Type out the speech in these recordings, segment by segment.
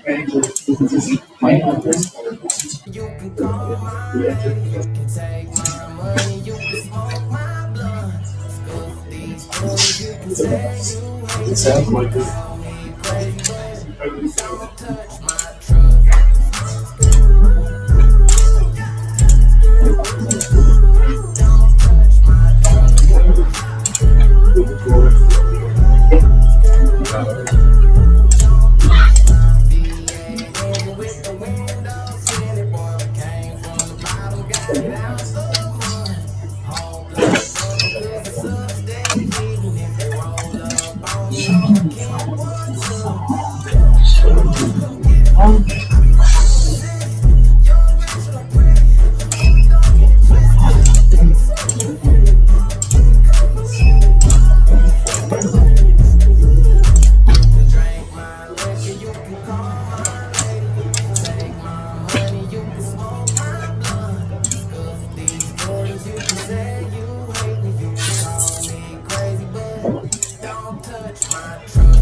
You can call my lady, you can take my money, you can smoke my blunt. Scuff these stories, you can say you hate me, you can call me crazy, but don't touch my truck. Don't touch my truck. Don't touch my V8 engine with the windows tinted. Boy, we came from the bottom, got it out the mud. Whole block bubble, cause the sub stay heating. If they roll up on me, homie, Ken, what's up? Boys, come get it. I be riding the city. Young, rich, and pretty. Homie, don't get it twisted. Take it slow. You can drink my liquor, you can call my lady, you can take my money, you can smoke my blunt. Scuff these stories, you can say you hate me, you can call me crazy, but don't touch my truck.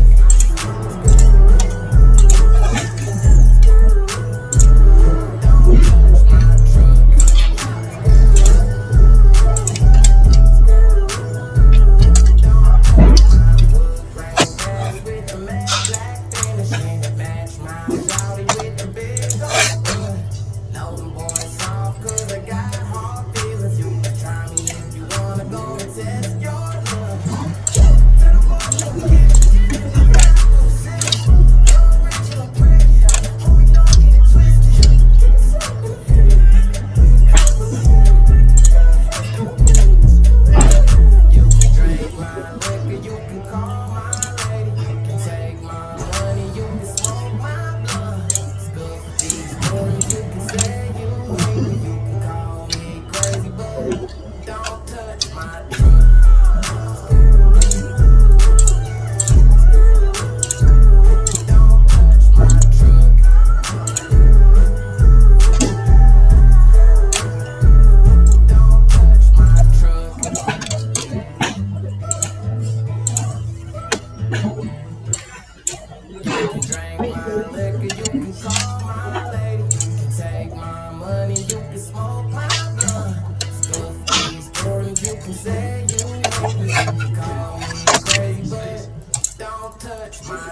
Don't touch my truck. Don't touch my wood grain dash with the matte black finish and it match my shawty with the big old butt. Know them boys soft cause I got hard feelings. You can try me if you wanna go and test your luck. Tell them boys come get it. I be out the city. Young, rich, and pretty. Homie, don't get it twisted. Keep it You can drink my liquor, you can call my lady, you can take my money, you can smoke my blunt. Scuff these stories, you can say you hate me, you can call me crazy, but don't touch my truck. Don't touch my truck. Don't touch my truck. You can drink my liquor, you can call my lady, you can take my money, you can smoke my blunt. Scuff these stories, you can say you hate me, you can call me crazy, but don't touch my